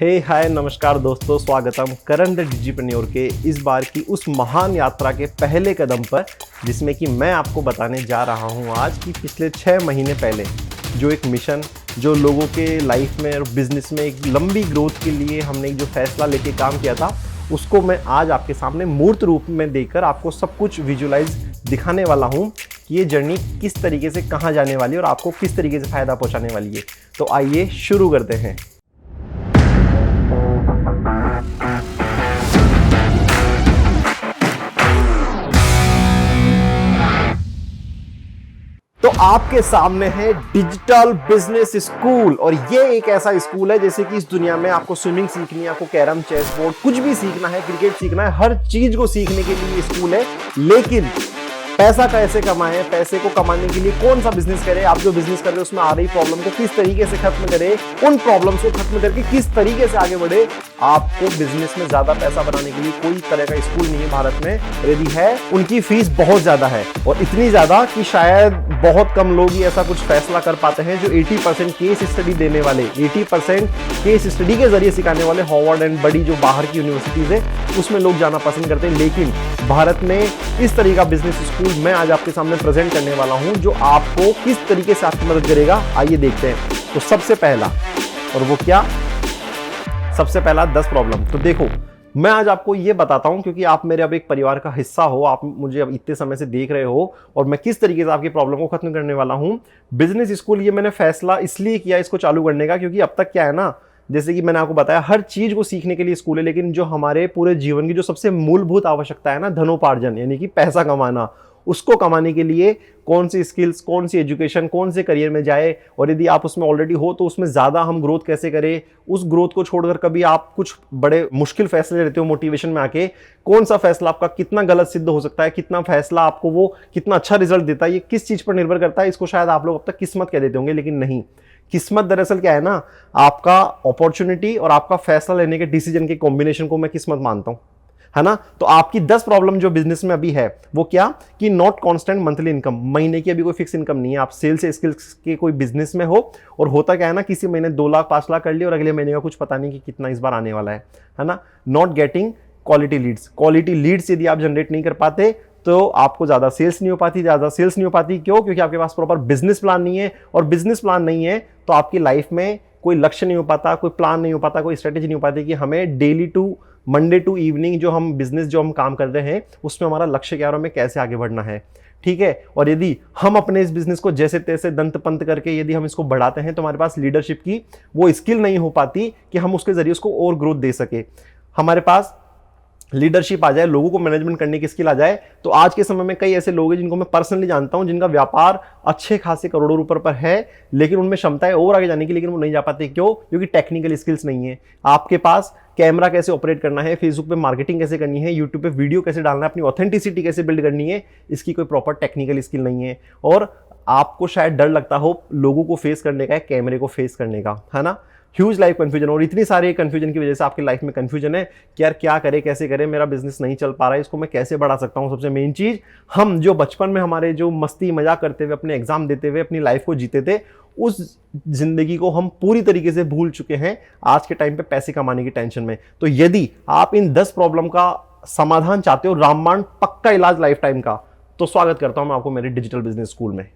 हे हाय नमस्कार दोस्तों, स्वागतम करण द डिजिटप्रेन्योर के इस बार की उस महान यात्रा के पहले कदम पर, जिसमें कि मैं आपको बताने जा रहा हूं आज कि पिछले 6 महीने पहले जो एक मिशन, जो लोगों के लाइफ में और बिजनेस में एक लंबी ग्रोथ के लिए हमने जो फैसला लेके काम किया था, उसको मैं आज आपके सामने मूर्त रूप में देकर आपको सब कुछ विजुलाइज दिखाने वाला हूँ कि ये जर्नी किस तरीके से कहाँ जाने वाली है और आपको किस तरीके से फ़ायदा पहुँचाने वाली है। तो आइए शुरू करते हैं। तो आपके सामने है डिजिटल बिजनेस स्कूल, और ये एक ऐसा स्कूल है जैसे कि इस दुनिया में आपको स्विमिंग सीखनी है, आपको कैरम, चेस बोर्ड, कुछ भी सीखना है, क्रिकेट सीखना है, हर चीज को सीखने के लिए स्कूल है। लेकिन पैसा कैसे कमाएं, पैसे को कमाने के लिए कौन सा बिजनेस करें, आप जो बिजनेस कर रहे हैं उसमें आ रही प्रॉब्लम को किस तरीके से खत्म करें, उन प्रॉब्लम्स को खत्म करके किस तरीके से आगे बढ़े। आपको बिजनेस में ज्यादा पैसा बनाने के लिए कोई तरह का स्कूल नहीं है भारत में, यदि है उनकी फीस बहुत ज्यादा है, और इतनी ज्यादा कि शायद बहुत कम लोग ही ऐसा कुछ फैसला कर पाते हैं जो 80% केस स्टडी देने वाले, 80% केस स्टडी के जरिए सिखाने वाले हार्वर्ड एंड बड़ी जो बाहर की यूनिवर्सिटीज है उसमें लोग जाना पसंद करते हैं। लेकिन भारत में इस तरह का बिजनेस स्कूल मैं आज आपके सामने प्रेजेंट करने वाला हूं जो आपको किस तरीके से आपकी मदद करेगा। आइए देखते हैं। तो सबसे पहला, और वो क्या, सबसे पहला 10 प्रॉब्लम। तो देखो, मैं आज आपको ये बताता हूं क्योंकि आप मेरे अब एक परिवार का हिस्सा हो, आप मुझे अब इतने समय से देख रहे हो, और मैं किस तरीके से आपकी प्रॉब्लम को खत्म करने वाला हूं। बिजनेस स्कूल ये मैंने फैसला इसलिए किया इसको चालू करने का क्योंकि अब तक क्या है ना, जैसे कि मैंने आपको बताया, हर चीज को सीखने के लिए स्कूल है, लेकिन जो हमारे पूरे जीवन की जो सबसे मूलभूत आवश्यकता है ना, धनोपार्जन यानी कि पैसा कमाना, उसको कमाने के लिए कौन सी स्किल्स, कौन सी एजुकेशन, कौन से करियर में जाए, और यदि आप उसमें ऑलरेडी हो तो उसमें ज़्यादा हम ग्रोथ कैसे करें, उस ग्रोथ को छोड़कर कभी आप कुछ बड़े मुश्किल फैसले लेते हो मोटिवेशन में आके, कौन सा फैसला आपका कितना गलत सिद्ध हो सकता है, कितना फैसला आपको वो कितना अच्छा रिजल्ट देता है, ये किस चीज़ पर निर्भर करता है। इसको शायद आप लोग अब तक किस्मत कह देते होंगे, लेकिन नहीं। किस्मत दरअसल क्या है ना, आपका अपॉर्चुनिटी और आपका फैसला लेने के डिसीजन के कॉम्बिनेशन को मैं किस्मत मानता हूं, है ना। तो आपकी 10 प्रॉब्लम जो बिजनेस में अभी है वो क्या, कि नॉट कांस्टेंट मंथली इनकम, महीने की अभी कोई फिक्स इनकम नहीं है। आप सेल से स्किल्स के कोई बिजनेस में हो, और होता क्या है ना, किसी महीने 2 लाख 5 लाख कर लिया और अगले महीने का कुछ पता नहीं कि कितना इस बार आने वाला है ना। Not getting quality Leeds, quality Leeds यदि आप जनरेट नहीं कर पाते तो आपको ज्यादा सेल्स नहीं हो पाती। क्यों? क्योंकि आपके पास प्रॉपर बिजनेस प्लान नहीं है, और बिजनेस प्लान नहीं है तो आपकी लाइफ में कोई लक्ष्य नहीं हो पाता, कोई प्लान नहीं हो पाता, कोई स्ट्रेटेजी नहीं हो पाती कि हमें daily to Monday to evening जो हम बिजनेस जो हम काम कर रहे हैं उसमें हमारा लक्ष्य क्या है और हमें कैसे आगे बढ़ना है। ठीक है। और यदि हम अपने इस बिजनेस को जैसे तैसे दंत पंत करके यदि हम इसको बढ़ाते हैं तो हमारे पास लीडरशिप की वो स्किल नहीं हो पाती कि हम उसके जरिए उसको और ग्रोथ दे सके। हमारे पास लीडरशिप आ जाए, लोगों को मैनेजमेंट करने की स्किल आ जाए। तो आज के समय में कई ऐसे लोग हैं जिनको मैं पर्सनली जानता हूं, जिनका व्यापार अच्छे खासे करोड़ों रुपए पर है, लेकिन उनमें क्षमता है और आगे जाने की, लेकिन वो नहीं जा पाते। क्यों? क्योंकि टेक्निकल स्किल्स नहीं है। आपके पास कैमरा कैसे ऑपरेट करना है, फेसबुक पे मार्केटिंग कैसे करनी है, यूट्यूब पे वीडियो कैसे डालना है, अपनी ऑथेंटिसिटी कैसे बिल्ड करनी है, इसकी कोई प्रॉपर टेक्निकल स्किल नहीं है। और आपको शायद डर लगता हो लोगों को फेस करने का, कैमरे को फेस करने का, है ना। ह्यूज लाइफ कंफ्यूजन, और इतनी सारे कंफ्यूजन की वजह से आपकी लाइफ में कंफ्यूजन है कि यार क्या करे, कैसे करे, मेरा बिजनेस नहीं चल पा रहा है, इसको मैं कैसे बढ़ा सकता हूँ। सबसे मेन चीज, हम जो बचपन में हमारे जो मस्ती मजाक करते हुए, अपने एग्जाम देते हुए अपनी लाइफ को जीते थे, उस जिंदगी को हम पूरी तरीके से भूल चुके हैं आज के टाइम पे पैसे कमाने की टेंशन में। तो यदि आप इन 10 प्रॉब्लम का समाधान चाहते हो, रामबाण पक्का इलाज लाइफ टाइम का, तो स्वागत करता हूं मैं आपको मेरे डिजिटल बिजनेस स्कूल में।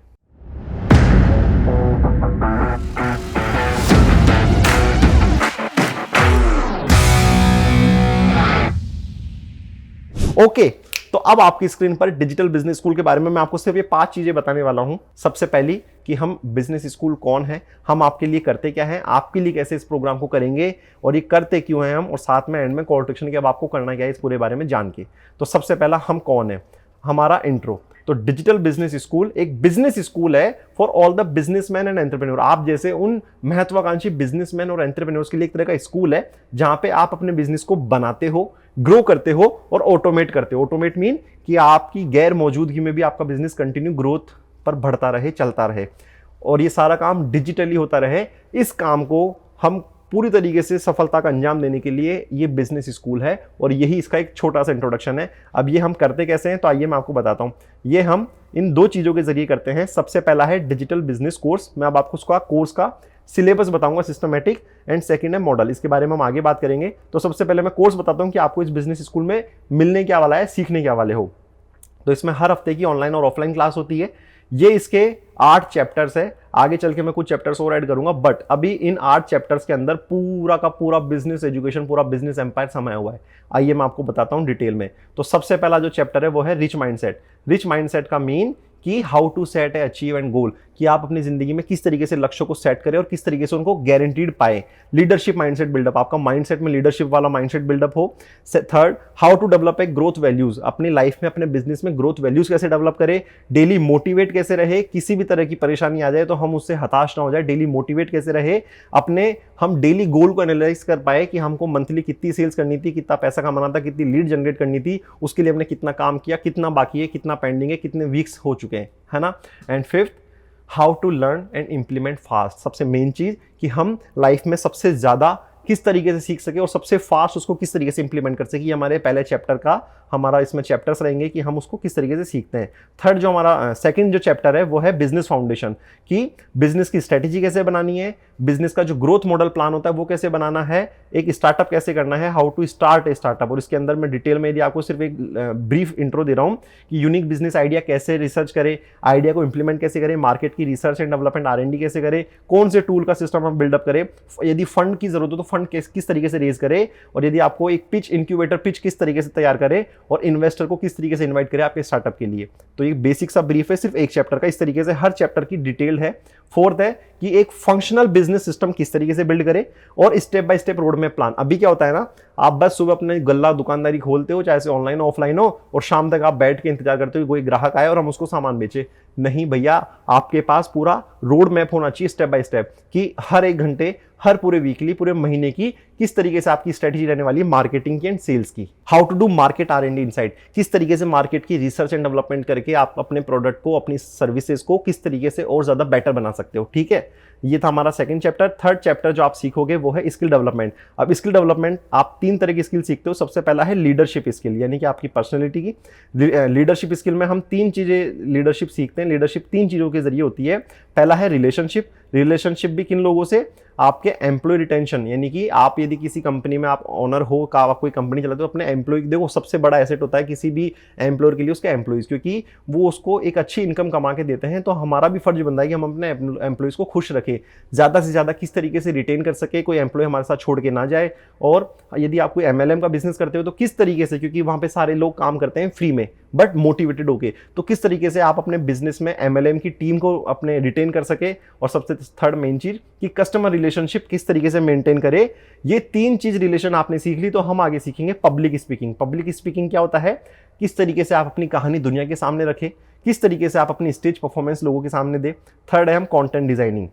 ओके, तो अब आपकी स्क्रीन पर डिजिटल बिजनेस स्कूल के बारे में मैं आपको सिर्फ ये 5 चीजें बताने वाला हूं। सबसे पहली कि हम बिजनेस स्कूल कौन है, हम आपके लिए करते क्या है, आपके लिए कैसे इस प्रोग्राम को करेंगे, और ये करते क्यों हैं हम, और साथ में एंड में कॉल टू एक्शन कि अब आपको करना क्या है इस पूरे बारे में जान के। तो सबसे पहला, हम कौन है, हमारा इंट्रो। तो डिजिटल बिजनेस स्कूल एक बिजनेस स्कूल है for all the businessman and entrepreneur. आप जैसे उन महत्वाकांक्षी बिजनेसमैन और एंटरप्रेन्योर्स के लिए एक तरह का स्कूल है जहां पे आप अपने बिजनेस को बनाते हो, ग्रो करते हो और ऑटोमेट करते हो। ऑटोमेट मीन कि आपकी गैर मौजूदगी में भी आपका बिजनेस कंटिन्यू ग्रोथ पर बढ़ता रहे, चलता रहे, और ये सारा काम डिजिटली होता रहे। इस काम को हम पूरी तरीके से सफलता का अंजाम देने के लिए ये बिजनेस स्कूल है, और यही इसका एक छोटा सा इंट्रोडक्शन है। अब ये हम करते कैसे हैं, तो आइए मैं आपको बताता हूं। ये हम इन 2 चीजों के जरिए करते हैं। सबसे पहला है डिजिटल बिजनेस कोर्स। मैं अब आपको उसका कोर्स का सिलेबस बताऊंगा सिस्टमेटिक, एंड सेकंड है मॉडल, इसके बारे में हम आगे बात करेंगे। तो सबसे पहले मैं कोर्स बताता हूं कि आपको इस बिजनेस स्कूल में मिलने क्या वाला है, सीखने क्या वाले हो। तो इसमें हर हफ्ते की ऑनलाइन और ऑफलाइन क्लास होती है। ये इसके 8 चैप्टर्स है, आगे चल के मैं कुछ चैप्टर्स और ऐड करूंगा, बट अभी इन 8 चैप्टर्स के अंदर पूरा का पूरा बिजनेस एजुकेशन, पूरा बिजनेस एम्पायर समाया हुआ है। आइए मैं आपको बताता हूं डिटेल में। तो सबसे पहला जो चैप्टर है वो है रिच माइंडसेट। रिच माइंडसेट का मीन कि how to set a achieve and goal, कि आप अपनी जिंदगी में किस तरीके से लक्ष्यों को सेट करें और किस तरीके से उनको गारंटीड पाए। लीडरशिप माइंडसेट बिल्डअप, आपका माइंडसेट में लीडरशिप वाला माइंडसेट बिल्डअप हो। Third, how to develop a growth values, अपनी लाइफ में अपने बिजनेस में ग्रोथ वैल्यूज कैसे डेवलप करें, डेली मोटिवेट कैसे रहे, किसी भी तरह की परेशानी आ जाए तो हम उससे हताश ना हो जाए, डेली मोटिवेट कैसे रहे, अपने हम डेली गोल को एनालाइज कर पाए कि हमको मंथली कितनी सेल्स करनी थी, कितना पैसा कमाना था, कितनी लीड जनरेट करनी थी, उसके लिए हमने कितना काम किया, कितना बाकी है, कितना पेंडिंग है, कितने वीक्स हो चुके हैं, है ना। And fifth, how to learn and implement fast, सबसे मेन चीज कि हम लाइफ में सबसे ज्यादा किस तरीके से सीख सके और सबसे फास्ट उसको किस तरीके से इंप्लीमेंट कर सके। ये हमारे पहले चैप्टर का हमारा इसमें चैप्टर्स रहेंगे कि हम उसको किस तरीके से सीखते हैं। थर्ड जो हमारा सेकंड जो चैप्टर है वो है बिजनेस फाउंडेशन, कि बिजनेस की स्ट्रेटेजी कैसे बनानी है, बिजनेस का जो ग्रोथ मॉडल प्लान होता है वो कैसे बनाना है, एक स्टार्टअप कैसे करना है, how to start a startup. और इसके अंदर मैं डिटेल में यदि आपको सिर्फ एक ब्रीफ इंट्रो दे रहा हूँ कि यूनिक बिजनेस आइडिया कैसे रिसर्च करें, आइडिया को इंप्लीमेंट कैसे करें, मार्केट की रिसर्च एंड डेवलपमेंट R&D कैसे करें, कौन से टूल का सिस्टम हम बिल्डअप करें, यदि फंड की जरूरत हो तो फंड किस तरीके से रेज करें, और यदि आपको एक पिच इंक्यूबेटर पिच किस तरीके से तैयार करें, और इन्वेस्टर को किस तरीके से इन्वाइट करें आपके स्टार्टअप के लिए। तो ये बेसिक सा ब्रीफ है सिर्फ एक चैप्टर का, इस तरीके से हर चैप्टर की डिटेल है। फोर्थ है कि एक फंक्शनल बिजनेस सिस्टम किस तरीके से बिल्ड करें, और step by step road map plan. अभी क्या होता है ना, आप बस सुबह अपने गल्ला दुकानदारी खोलते हो, चाहे से ऑनलाइन ऑफलाइन हो, और शाम तक आप बैठ के इंतजार करते हो कोई ग्राहक आए और हम उसको सामान बेचे। नहीं भैया, आपके पास पूरा रोड मैप होना चाहिए स्टेप बाय स्टेप, कि हर एक घंटे, हर पूरे वीकली, पूरे महीने की किस तरीके से आपकी स्ट्रेटेजी रहने वाली है मार्केटिंग की एंड सेल्स की। How to do market R&D insight, किस तरीके से मार्केट की रिसर्च एंड डेवलपमेंट करके आप अपने प्रोडक्ट को, अपनी सर्विसेज को किस तरीके से और ज्यादा बेटर बना सकते हो। ठीक है, ये था हमारा सेकंड चैप्टर। थर्ड चैप्टर जो आप सीखोगे वो है स्किल डेवलपमेंट। अब स्किल डेवलपमेंट आप 3 तरह की स्किल सीखते हो। सबसे पहला है लीडरशिप स्किल, यानी कि आपकी पर्सनैलिटी की। लीडरशिप स्किल में हम 3 चीजें लीडरशिप सीखते हैं। लीडरशिप 3 चीजों के जरिए होती है। पहला है रिलेशनशिप, रिलेशनशिप भी किन लोगों से, आपके एम्प्लॉय रिटेंशन, यानी कि आप यदि किसी कंपनी में आप ओनर हो, का आप कोई कंपनी चलाते हो, अपने एम्प्लॉय, देखो सबसे बड़ा एसेट होता है किसी भी एम्प्लॉयर के लिए उसके एम्प्लॉयज, क्योंकि वो उसको एक अच्छी इनकम कमा के देते हैं। तो हमारा भी फर्ज बनता है कि हम अपने एम्प्लॉयज को खुश रखें, ज्यादा से ज्यादा किस तरीके से रिटेन कर सके, कोई एम्प्लॉय हमारे साथ छोड़ के ना जाए। और यदि आप कोई MLM का बिजनेस करते हो तो किस तरीके से, क्योंकि वहां पे सारे लोग काम करते हैं फ्री में बट मोटिवेटेड होके, तो किस तरीके से आप अपने बिजनेस में MLM की टीम को अपने रिटेन कर सके। और सबसे थर्ड मेन चीज कि कस्टमर रिलेशनशिप किस तरीके से मेंटेन करे। ये 3 चीज रिलेशन आपने सीख ली, तो हम आगे सीखेंगे पब्लिक स्पीकिंग। पब्लिक स्पीकिंग क्या होता है, किस तरीके से आप अपनी कहानी दुनिया के सामने रखें, किस तरीके से आप अपनी स्टेज परफॉर्मेंस लोगों के सामने दे। थर्ड है हम कंटेंट डिजाइनिंग।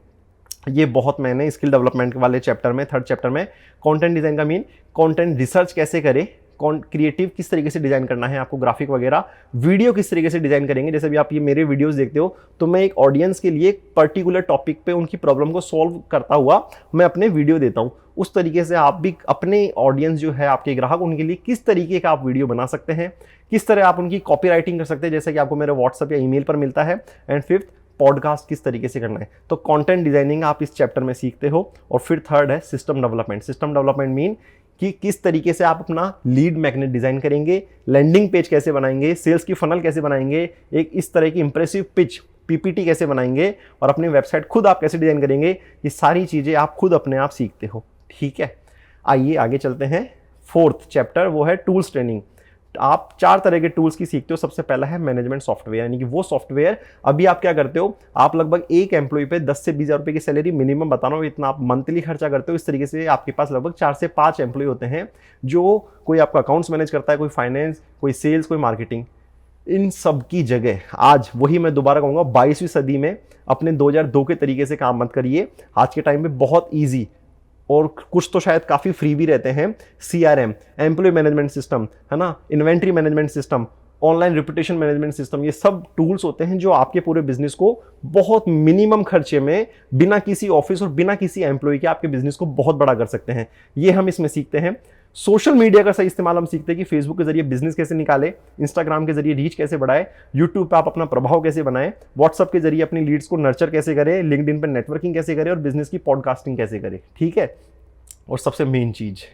ये बहुत मैंने स्किल डेवलपमेंट वाले चैप्टर में, थर्ड चैप्टर में कंटेंट डिजाइन का मीन कंटेंट रिसर्च कैसे करें, क्रिएटिव किस तरीके से डिजाइन करना है आपको, ग्राफिक वगैरह, वीडियो किस तरीके से डिजाइन करेंगे। जैसे भी आप ये मेरे वीडियोस देखते हो तो मैं एक ऑडियंस के लिए एक पर्टिकुलर टॉपिक पे उनकी प्रॉब्लम को सॉल्व करता हुआ मैं अपने वीडियो देता हूं। उस तरीके से आप भी अपने ऑडियंस जो है आपके ग्राहक, उनके लिए किस तरीके का आप वीडियो बना सकते हैं, किस तरह आप उनकी कॉपी राइटिंग कर सकते हैं, जैसे कि आपको मेरे व्हाट्सएप या ईमेल पर मिलता है। एंड फिफ्थ, पॉडकास्ट किस तरीके से करना है। तो कंटेंट डिजाइनिंग आप इस चैप्टर में सीखते हो। और फिर थर्ड है system development. System development mean कि किस तरीके से आप अपना लीड मैग्नेट डिजाइन करेंगे, लैंडिंग पेज कैसे बनाएंगे, सेल्स की फनल कैसे बनाएंगे, एक इस तरह की इंप्रेसिव पिच PPT कैसे बनाएंगे, और अपनी वेबसाइट खुद आप कैसे डिजाइन करेंगे। ये सारी चीजें आप खुद अपने आप सीखते हो। ठीक है, आइए आगे चलते हैं। फोर्थ चैप्टर वो है टूल्स ट्रेनिंग। आप 4 तरह के टूल्स की सीखते हो। सबसे पहला है मैनेजमेंट सॉफ्टवेयर, यानी कि वो सॉफ्टवेयर अभी आप क्या करते हो, आप लगभग एक एम्प्लॉय पे 10 से 20 हज़ार रुपए की सैलरी मिनिमम बता रहा हूँ, इतना आप मंथली खर्चा करते हो। इस तरीके से आपके पास लगभग 4 से 5 एम्प्लॉय होते हैं, जो कोई आपका अकाउंट्स मैनेज करता है, कोई फाइनेंस, कोई सेल्स, कोई मार्केटिंग। इन सब की जगह आज वही मैं दोबारा कहूँगा, 22वीं सदी में अपने 2002 के तरीके से काम मत करिए। आज के टाइम में बहुत ईजी और कुछ तो शायद काफ़ी फ्री भी रहते हैं। CRM, एम्प्लॉय मैनेजमेंट सिस्टम, है ना, inventory management system, online reputation management system, ये सब टूल्स होते हैं जो आपके पूरे बिजनेस को बहुत मिनिमम खर्चे में, बिना किसी ऑफिस और बिना किसी एम्प्लॉय के आपके बिजनेस को बहुत बड़ा कर सकते हैं। ये हम इसमें सीखते हैं। सोशल मीडिया का सही इस्तेमाल हम सीखते हैं कि फेसबुक के जरिए बिजनेस कैसे निकाले, इंस्टाग्राम के जरिए रीच कैसे बढ़ाए, यूट्यूब पे आप अपना प्रभाव कैसे बनाए, व्हाट्सअप के जरिए अपनी लीड्स को नर्चर कैसे करें, लिंक्डइन पे नेटवर्किंग कैसे करें और बिजनेस की पॉडकास्टिंग कैसे करें। ठीक है, और सबसे मेन चीज,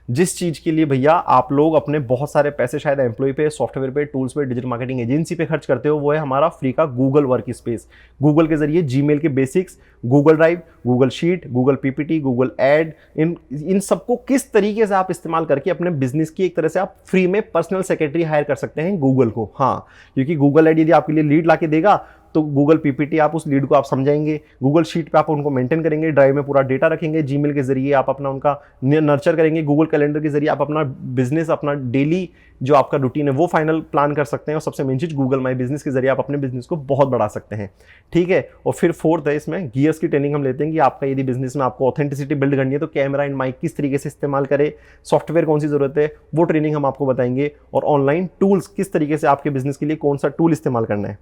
जिस चीज के लिए भैया आप लोग अपने बहुत सारे पैसे शायद एम्प्लॉय पे, सॉफ्टवेयर पे, टूल्स पे, डिजिटल मार्केटिंग एजेंसी पे खर्च करते हो, वो है हमारा फ्री का गूगल वर्क स्पेस। गूगल के जरिए जीमेल के basics, Google Drive, Google Sheet, Google PPT, Google Ad, इन सबको किस तरीके से आप इस्तेमाल करके अपने बिजनेस की एक तरह से आप फ्री में पर्सनल सेक्रेटरी हायर कर सकते हैं गूगल को। हाँ, क्योंकि गूगल एड यदि आपके लिए लीड ला के देगा तो गूगल पीपीटी आप उस लीड को आप समझाएंगे, गूगल शीट पे आप उनको मेंटेन करेंगे, ड्राइव में पूरा डेटा रखेंगे, जीमेल के जरिए आप अपना उनका नर्चर करेंगे, गूगल कैलेंडर के जरिए आप अपना बिजनेस, अपना डेली जो आपका रूटीन है वो फाइनल प्लान कर सकते हैं। और सबसे मेन चीज, गूगल माई बिजनेस के जरिए आप अपने बिजनेस को बहुत बढ़ा सकते हैं। ठीक है, और फिर फोर्थ है इसमें गियर्स की ट्रेनिंग हम लेते हैं कि आपका यदि बिजनेस में आपको ऑथेंटिसिटी बिल्ड करनी है तो कैमरा एंड माइक किस तरीके से इस्तेमाल करें, सॉफ्टवेयर कौन सी जरूरत है वो ट्रेनिंग हम आपको बताएंगे, और ऑनलाइन टूल्स किस तरीके से आपके बिजनेस के लिए कौन सा टूल इस्तेमाल करना है।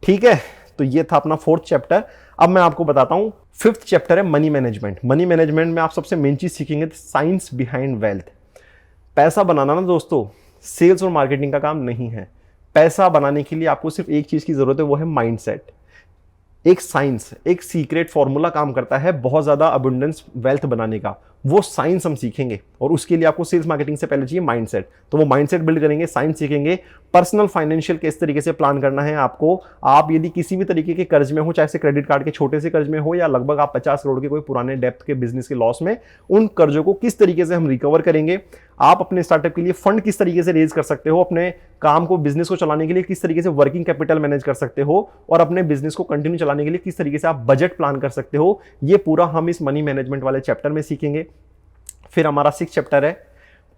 ठीक है, तो ये था अपना फोर्थ चैप्टर। अब मैं आपको बताता हूं फिफ्थ चैप्टर है मनी मैनेजमेंट। मनी मैनेजमेंट में आप सबसे मेन चीज सीखेंगे साइंस बिहाइंड वेल्थ। पैसा बनाना ना दोस्तों सेल्स और मार्केटिंग का काम नहीं है। पैसा बनाने के लिए आपको सिर्फ एक चीज की जरूरत है, वो है माइंडसेट। एक साइंस, एक सीक्रेट फॉर्मूला काम करता है बहुत ज्यादा अबंडेंस वेल्थ बनाने का, वो साइंस हम सीखेंगे। और उसके लिए आपको सेल्स मार्केटिंग से पहले चाहिए माइंडसेट, तो वो माइंडसेट बिल्ड करेंगे, साइंस सीखेंगे, पर्सनल फाइनेंशियल किस तरीके से प्लान करना है आपको। आप यदि किसी भी तरीके के कर्ज में हो, चाहे से क्रेडिट कार्ड के छोटे से कर्ज में हो या लगभग आप 50 करोड़ के कोई पुराने डेप्थ के बिजनेस के लॉस में, उन कर्जों को किस तरीके से हम रिकवर करेंगे, आप अपने स्टार्टअप के लिए फंड किस तरीके से रेज कर सकते हो, अपने काम को, बिजनेस को चलाने के लिए किस तरीके से वर्किंग कैपिटल मैनेज कर सकते हो, और अपने बिजनेस को कंटिन्यू चलाने के लिए किस तरीके से आप बजट प्लान कर सकते हो, ये पूरा हम इस मनी मैनेजमेंट वाले चैप्टर में सीखेंगे। फिर हमारा 6th चैप्टर है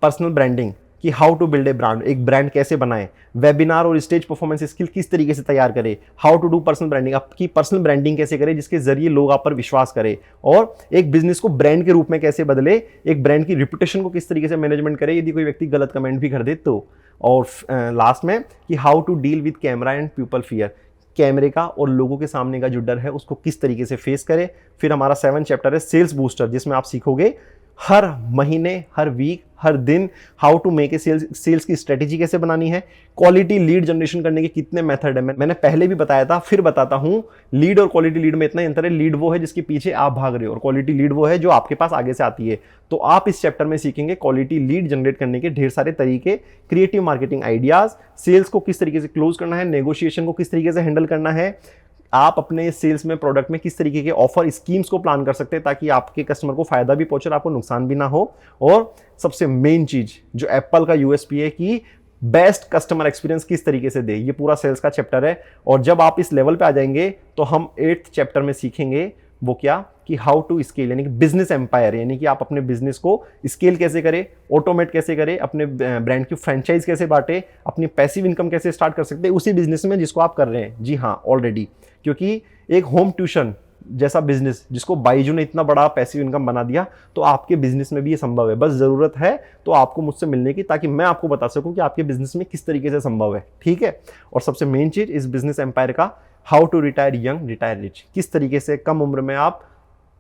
पर्सनल ब्रांडिंग, कि how to build a brand, एक ब्रांड कैसे बनाएं, वेबिनार और स्टेज परफॉर्मेंस स्किल किस तरीके से तैयार करें, how to do personal branding, आपकी पर्सनल ब्रांडिंग कैसे करें जिसके जरिए लोग आप पर विश्वास करें, और एक बिजनेस को ब्रांड के रूप में कैसे बदले, एक ब्रांड की रिपुटेशन को किस तरीके से मैनेजमेंट करे यदि कोई व्यक्ति गलत कमेंट भी कर दे तो। और लास्ट में कि how to deal with camera and people fear, कैमरे का और लोगों के सामने का जो डर है उसको किस तरीके से फेस करें। फिर हमारा 7th चैप्टर है सेल्स बूस्टर, जिसमें आप सीखोगे हर महीने, हर वीक, हर दिन how to make a sales की स्ट्रेटेजी कैसे बनानी है, क्वालिटी लीड जनरेशन करने के कितने मेथड है, मैंने पहले भी बताया था, फिर बताता हूं। लीड और क्वालिटी लीड में इतना अंतर है, लीड वो है जिसके पीछे आप भाग रहे हो और क्वालिटी लीड वो है जो आपके पास आगे से आती है। तो आप इस चैप्टर में सीखेंगे क्वालिटी लीड जनरेट करने के ढेर सारे तरीके, क्रिएटिव मार्केटिंग आइडियाज, सेल्स को किस तरीके से क्लोज करना है, नेगोशिएशन को किस तरीके से हैंडल करना है, आप अपने सेल्स में, प्रोडक्ट में किस तरीके के ऑफर स्कीम्स को प्लान कर सकते हैं ताकि आपके कस्टमर को फायदा भी पहुंचे और आपको नुकसान भी ना हो। और सबसे मेन चीज जो एप्पल का यूएसपी है कि बेस्ट कस्टमर एक्सपीरियंस किस तरीके से दे, ये पूरा सेल्स का चैप्टर है। और जब आप इस लेवल पे आ जाएंगे तो हम 8th चैप्टर में सीखेंगे वो क्या, कि हाउ टू स्केल, यानी कि बिजनेस एम्पायर, यानी कि आप अपने बिजनेस को स्केल कैसे करें, ऑटोमेट कैसे करें, अपने ब्रांड की फ्रेंचाइज कैसे बांटे, अपनी पैसिव इनकम कैसे स्टार्ट कर सकते हैं उसी बिजनेस में जिसको आप कर रहे हैं। जी हाँ, ऑलरेडी, क्योंकि एक होम ट्यूशन जैसा बिजनेस जिसको बाइजू ने इतना बड़ा पैसिव इनकम बना दिया, तो आपके बिजनेस में भी ये संभव है। बस जरूरत है तो आपको मुझसे मिलने की, ताकि मैं आपको बता सकूं कि आपके बिजनेस में किस तरीके से संभव है। ठीक है, और सबसे मेन चीज इस बिजनेस एम्पायर का, how to retire young retire rich, किस तरीके से कम उम्र में आप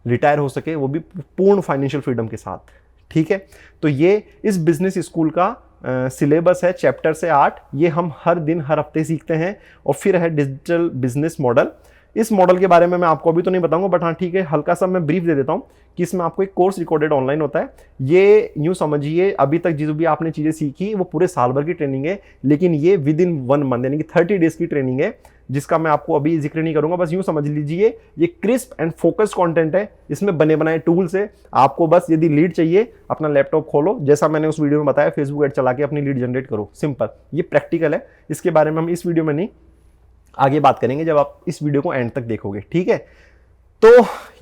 रिटायर हो सके, वो भी पूर्ण फाइनेंशियल फ्रीडम के साथ। ठीक है, तो ये इस बिजनेस स्कूल का सिलेबस है, चैप्टर से 8, ये हम हर दिन, हर हफ्ते सीखते हैं। और फिर है डिजिटल बिजनेस मॉडल। इस मॉडल के बारे में मैं आपको अभी तो नहीं बताऊंगा, बट हाँ ठीक है, हल्का सा मैं ब्रीफ दे देता हूँ कि इसमें आपको एक कोर्स रिकॉर्डेड ऑनलाइन होता है। ये यूं समझिए, अभी तक जो भी आपने चीज़ें सीखी वो पूरे साल भर की ट्रेनिंग है, लेकिन ये विद इन 1 मंथ यानी कि 30 डेज की ट्रेनिंग है, जिसका मैं आपको अभी जिक्र नहीं करूंगा। बस यूं समझ लीजिए ये क्रिस्प एंड फोकस्ड कंटेंट है, इसमें बने बनाए टूल्स है। आपको बस यदि लीड चाहिए, अपना लैपटॉप खोलो, जैसा मैंने उस वीडियो में बताया, फेसबुक एड चला के अपनी लीड जनरेट करो, सिंपल। ये प्रैक्टिकल है, इसके बारे में हम इस वीडियो में नहीं, आगे बात करेंगे जब आप इस वीडियो को एंड तक देखोगे। ठीक है, तो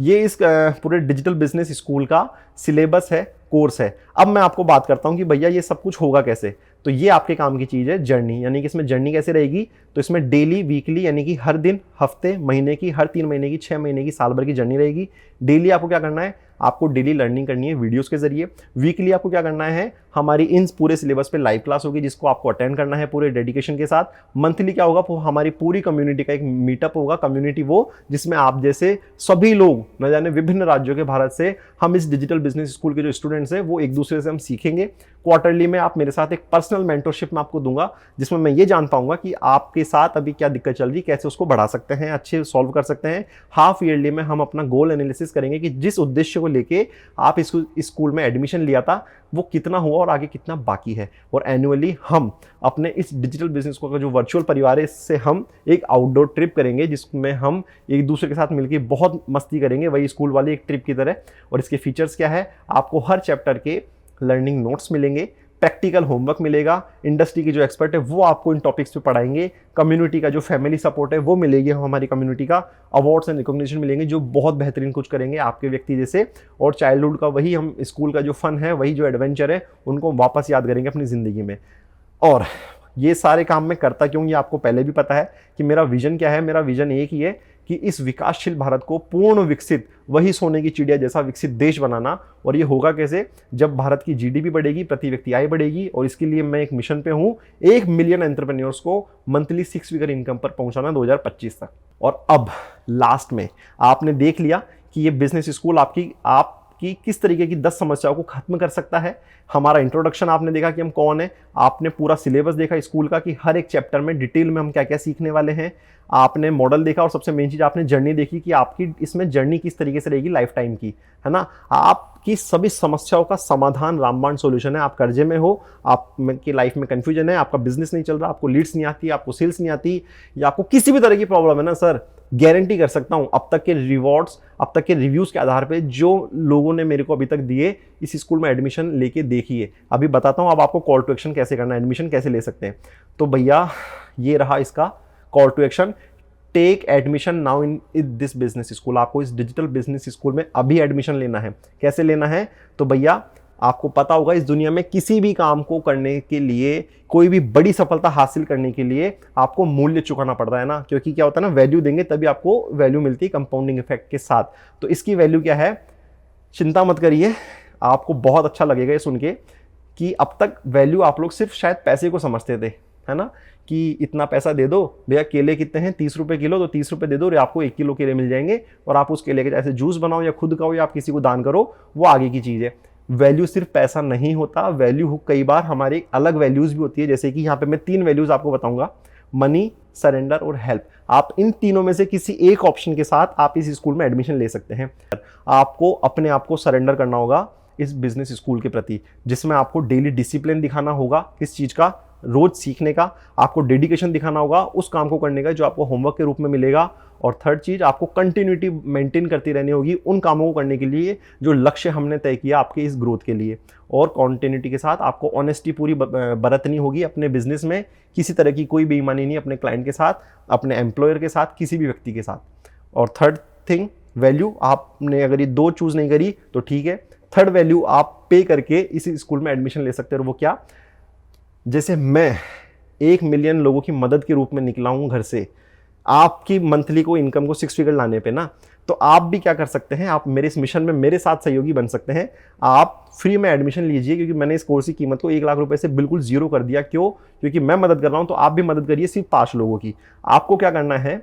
ये इस पूरे डिजिटल बिजनेस स्कूल का सिलेबस है, कोर्स है। अब मैं आपको बात करता हूं कि भैया ये सब कुछ होगा कैसे। तो ये आपके काम की चीज है जर्नी, यानी कि इसमें जर्नी कैसे रहेगी, तो इसमें डेली, वीकली, यानी कि हर दिन, हफ्ते, महीने की, हर 3 महीने की, 6 महीने की, साल भर की जर्नी रहेगी। डेली आपको क्या करना है, आपको डेली लर्निंग करनी है वीडियोस के जरिए। वीकली आपको क्या करना है, हमारी इन पूरे सिलेबस पे लाइव क्लास होगी जिसको आपको अटेंड करना है पूरे डेडिकेशन के साथ। मंथली क्या होगा, वो हमारी पूरी कम्युनिटी का एक मीटअप होगा। कम्युनिटी वो जिसमें आप जैसे सभी लोग न जाने विभिन्न राज्यों के भारत से हम इस डिजिटल बिजनेस स्कूल के जो स्टूडेंट्स हैं वो एक दूसरे से हम सीखेंगे। क्वार्टरली में आप मेरे साथ एक पर्सनल मेंटरशिप में आपको दूंगा जिसमें मैं ये जान पाऊंगा कि आपके साथ अभी क्या दिक्कत चल रही, कैसे उसको बढ़ा सकते हैं, अच्छे सॉल्व कर सकते हैं। हाफ ईयरली में हम अपना गोल एनालिसिस करेंगे कि जिस उद्देश्य को लेके आप इस स्कूल में एडमिशन लिया था वो कितना हुआ और आगे कितना बाकी है। और एनुअली हम अपने इस डिजिटल बिजनेस को जो वर्चुअल परिवार है इससे हम एक आउटडोर ट्रिप करेंगे जिसमें हम एक दूसरे के साथ मिलकर बहुत मस्ती करेंगे, वही स्कूल वाली एक ट्रिप की तरह। और इसके फीचर्स क्या है, आपको हर चैप्टर के लर्निंग नोट्स मिलेंगे, प्रैक्टिकल होमवर्क मिलेगा, इंडस्ट्री के जो एक्सपर्ट है वो आपको इन टॉपिक्स पे पढ़ाएंगे, कम्युनिटी का जो फैमिली सपोर्ट है वो मिलेगी, हमारी कम्युनिटी का अवार्ड्स एंड रिकॉग्निशन मिलेंगे जो बहुत बेहतरीन कुछ करेंगे आपके व्यक्ति जैसे। और चाइल्डहुड का वही हम स्कूल का जो फन है, वही जो एडवेंचर है, उनको वापस याद करेंगे अपनी ज़िंदगी में। और ये सारे काम मैं करता क्यों, ये आपको पहले भी पता है कि मेरा विजन क्या है। मेरा विजन एक ही है कि इस विकासशील भारत को पूर्ण विकसित, वही सोने की चिड़िया जैसा विकसित देश बनाना। और ये होगा कैसे, जब भारत की जीडीपी बढ़ेगी, प्रति व्यक्ति आय बढ़ेगी। और इसके लिए मैं एक मिशन पे हूँ, 1 मिलियन एंटरप्रेन्योर्स को मंथली 6 फिगर इनकम पर पहुंचाना 2025 तक। और अब लास्ट में आपने देख लिया कि ये बिजनेस स्कूल आपकी किस तरीके की 10 समस्याओं को खत्म कर सकता है। हमारा इंट्रोडक्शन आपने देखा कि हम कौन है, आपने पूरा सिलेबस देखा स्कूल का कि हर एक चैप्टर में डिटेल में हम क्या क्या सीखने वाले हैं, आपने मॉडल देखा और सबसे मेन चीज आपने जर्नी देखी कि आपकी इसमें जर्नी किस तरीके से रहेगी लाइफ टाइम की, है ना। आपकी सभी समस्याओं का समाधान रामबाण सॉल्यूशन है। आप कर्जे में हो, आपकी लाइफ में कंफ्यूजन है, आपका बिजनेस नहीं चल रहा, आपको लीड्स नहीं आती, आपको सेल्स नहीं आती, या आपको किसी भी तरह की प्रॉब्लम है ना सर, गारंटी कर सकता हूं अब तक के रिवॉर्ड्स, अब तक के रिव्यूज के आधार पे जो लोगों ने मेरे को अभी तक दिए, इस स्कूल में एडमिशन लेके देखिए। अभी बताता हूं अब आपको कॉल टू एक्शन कैसे करना है, एडमिशन कैसे ले सकते हैं। तो भैया ये रहा इसका call to action, take admission now in this business school. आपको इस डिजिटल बिजनेस स्कूल में अभी एडमिशन लेना है। कैसे लेना है, तो भैया आपको पता होगा इस दुनिया में किसी भी काम को करने के लिए, कोई भी बड़ी सफलता हासिल करने के लिए आपको मूल्य चुकाना पड़ता है ना, क्योंकि क्या होता है ना, वैल्यू देंगे तभी आपको वैल्यू मिलती है कंपाउंडिंग इफेक्ट के साथ। तो इसकी वैल्यू क्या है, चिंता मत करिए, आपको बहुत अच्छा लगेगा ये सुन के कि अब तक वैल्यू आप लोग सिर्फ शायद पैसे को समझते थे, है ना, कि इतना पैसा दे दो भैया, केले कितने हैं 30 रुपए किलो, तो 30 रुपए दे दो और आपको 1 किलो केले मिल जाएंगे और आप उस केले के जैसे जूस बनाओ या खुद खाओ या आप किसी को दान करो, वो आगे की चीज़ है। वैल्यू सिर्फ पैसा नहीं होता, वैल्यू कई बार हमारी अलग वैल्यूज भी होती है। जैसे कि यहाँ पे मैं 3 वैल्यूज आपको बताऊंगा, मनी, सरेंडर और हेल्प। आप इन तीनों में से किसी एक ऑप्शन के साथ आप इस स्कूल में एडमिशन ले सकते हैं। आपको अपने आप को सरेंडर करना होगा इस बिजनेस स्कूल के प्रति, जिसमें आपको डेली डिसिप्लिन दिखाना होगा, किस चीज़ का, रोज सीखने का। आपको डेडिकेशन दिखाना होगा उस काम को करने का जो आपको होमवर्क के रूप में मिलेगा। और थर्ड चीज़, आपको कंटिन्यूटी मेंटेन करती रहनी होगी उन कामों को करने के लिए जो लक्ष्य हमने तय किया आपके इस ग्रोथ के लिए। और कंटिन्यूटी के साथ आपको ऑनेस्टी पूरी बरतनी होगी अपने बिजनेस में, किसी तरह की कोई बेईमानी नहीं अपने क्लाइंट के साथ, अपने एम्प्लॉयर के साथ, किसी भी व्यक्ति के साथ। और थर्ड थिंग, वैल्यू, आपने अगर ये 2 चूज नहीं करी तो ठीक है, थर्ड वैल्यू आप पे करके इस स्कूल में एडमिशन ले सकते हैं। और वो क्या, जैसे मैं 1 मिलियन लोगों की मदद के रूप में निकला हूं घर से, आपकी मंथली को इनकम को 6 फिगर लाने पे ना, तो आप भी क्या कर सकते हैं, आप मेरे इस मिशन में मेरे साथ सहयोगी बन सकते हैं। आप फ्री में एडमिशन लीजिए, क्योंकि मैंने इस कोर्स की कीमत को 1 लाख रुपए से बिल्कुल जीरो कर दिया। क्यों, क्योंकि मैं मदद कर रहा हूं, तो आप भी मदद करिए, सिर्फ 5 लोगों की। आपको क्या करना है,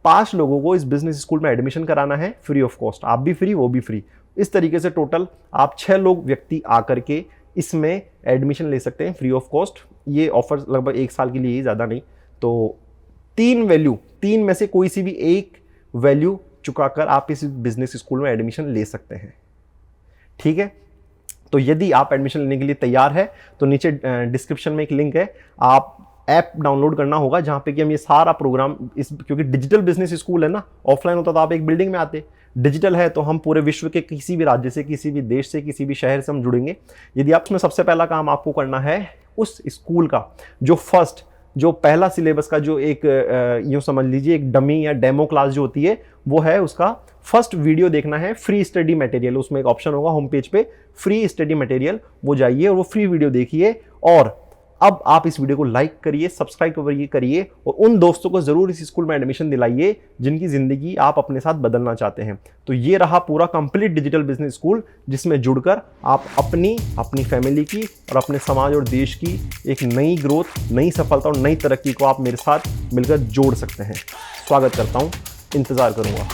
5 लोगों को इस बिजनेस स्कूल में एडमिशन कराना है फ्री ऑफ कॉस्ट। आप भी फ्री, वो भी फ्री। इस तरीके से टोटल आप 6 लोग व्यक्ति आकर के इसमें एडमिशन ले सकते हैं फ्री ऑफ कॉस्ट। ये ऑफर लगभग 1 साल के लिए ही, ज़्यादा नहीं। तो 3 में से कोई सी भी एक वैल्यू चुकाकर आप इस बिजनेस स्कूल में एडमिशन ले सकते हैं, ठीक है। तो यदि आप एडमिशन लेने के लिए तैयार है तो नीचे डिस्क्रिप्शन में एक लिंक है, आप ऐप डाउनलोड करना होगा जहां पे कि हम ये सारा प्रोग्राम क्योंकि डिजिटल बिजनेस स्कूल है ना, ऑफलाइन होता तो आप एक बिल्डिंग में आते, डिजिटल है तो हम पूरे विश्व के किसी भी राज्य से, किसी भी देश से, किसी भी शहर से हम जुड़ेंगे। यदि आप उसमें सबसे पहला काम आपको करना है उस स्कूल का जो पहला सिलेबस का जो एक यूँ समझ लीजिए एक डमी या डेमो क्लास जो होती है, वो है उसका फर्स्ट वीडियो देखना है, फ्री स्टडी मटेरियल। उसमें एक ऑप्शन होगा होम पेज पे, फ्री स्टडी मटेरियल, वो जाइए और वो फ्री वीडियो देखिए। और अब आप इस वीडियो को लाइक करिए, सब्सक्राइब करिए और उन दोस्तों को जरूर इस स्कूल में एडमिशन दिलाइए जिनकी जिंदगी आप अपने साथ बदलना चाहते हैं। तो ये रहा पूरा कंप्लीट डिजिटल बिजनेस स्कूल, जिसमें जुड़कर आप अपनी फैमिली की और अपने समाज और देश की एक नई ग्रोथ, नई सफलता और नई तरक्की को आप मेरे साथ मिलकर जोड़ सकते हैं। स्वागत करता हूं, इंतजार करूंगा।